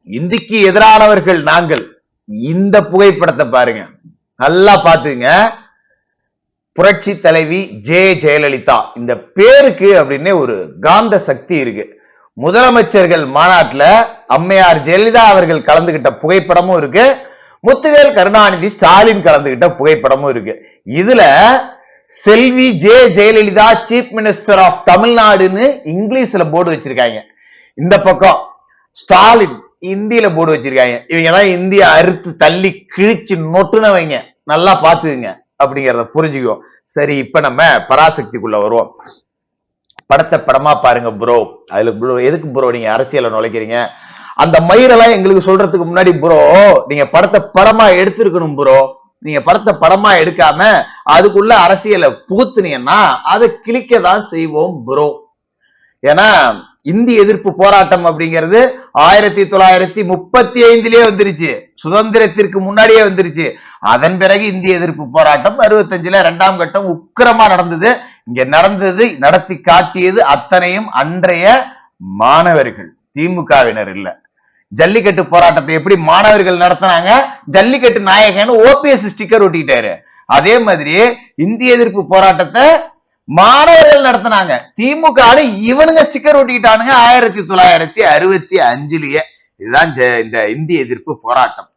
இந்திக்கு எதிரானவர்கள் நாங்கள். இந்த புகைப்படத்தை பாருங்க, நல்லா பாத்துங்க. புரட்சி தலைவி ஜெயலலிதா இந்த பேருக்கு அப்படின்னு ஒரு காந்த சக்தி இருக்கு. முதலமைச்சர்கள் மாநாட்டுல அம்மையார் ஜெயலலிதா அவர்கள் கலந்துகிட்ட புகைப்படமும் இருக்கு, முத்துவேல் கருணாநிதி ஸ்டாலின் கலந்துகிட்ட புகைப்படமும் இருக்கு. இதுல செல்வி ஜெயலலிதா சீஃப் மினிஸ்டர் ஆஃப் தமிழ்நாடுன்னு இங்கிலீஷ்ல போர்டு வச்சிருக்காங்க. இந்த பக்கம் ஸ்டாலின் இந்தியில போர்டு வச்சிருக்காங்க. இவங்க தான் இந்திய அறுத்து தள்ளி கிழிச்சு நொட்டுனவங்க. நல்லா பாத்துக்குங்க அப்படிங்கறத புரிஞ்சுக்கோ. சரி, இப்ப நம்ம பராசக்திக்குள்ள வருவோம். படத்தை படமா பாருங்க ப்ரோ. அதுல ப்ரோ எதுக்கு ப்ரோ நீங்க அரசியல நுழைக்கிறீங்க? அந்த மயிரெல்லாம் எங்களுக்கு சொல்றதுக்கு முன்னாடி ப்ரோ நீங்க படத்தை படமா எடுத்திருக்கணும் ப்ரோ. நீங்க படத்தை படமா எடுக்காம அதுக்குள்ள அரசியலை புகுத்துனீங்கன்னா அதை கிளிக்க தான் செய்வோம் ப்ரோ. ஏன்னா இந்தி எதிர்ப்பு போராட்டம் அப்படிங்கிறது 1935 வந்துருச்சு, சுதந்திரத்திற்கு முன்னாடியே வந்துருச்சு. அதன் பிறகு இந்திய எதிர்ப்பு போராட்டம் 65 2ஆம் கட்டம் உக்கிரமா நடந்தது. இங்க நடத்தி காட்டியது அத்தனையும் அன்றைய மாணவர்கள், திமுகவினர் இல்ல. ஜல்லிக்கட்டு போராட்டத்தை எப்படி மாணவர்கள் நடத்தினாங்க, ஜல்லிக்கட்டு நாயகன் ஓபிஎஸ் ஸ்டிக்கர் ஒட்டிட்டாரு. அதே மாதிரி இந்திய எதிர்ப்பு போராட்டத்தை மாணவர்கள் நடத்தினாங்க, திமுக இவனுங்க ஸ்டிக்கர் ஒட்டிக்கிட்டானுங்க 1965. இதுதான் இந்த இந்திய எதிர்ப்பு போராட்டம்.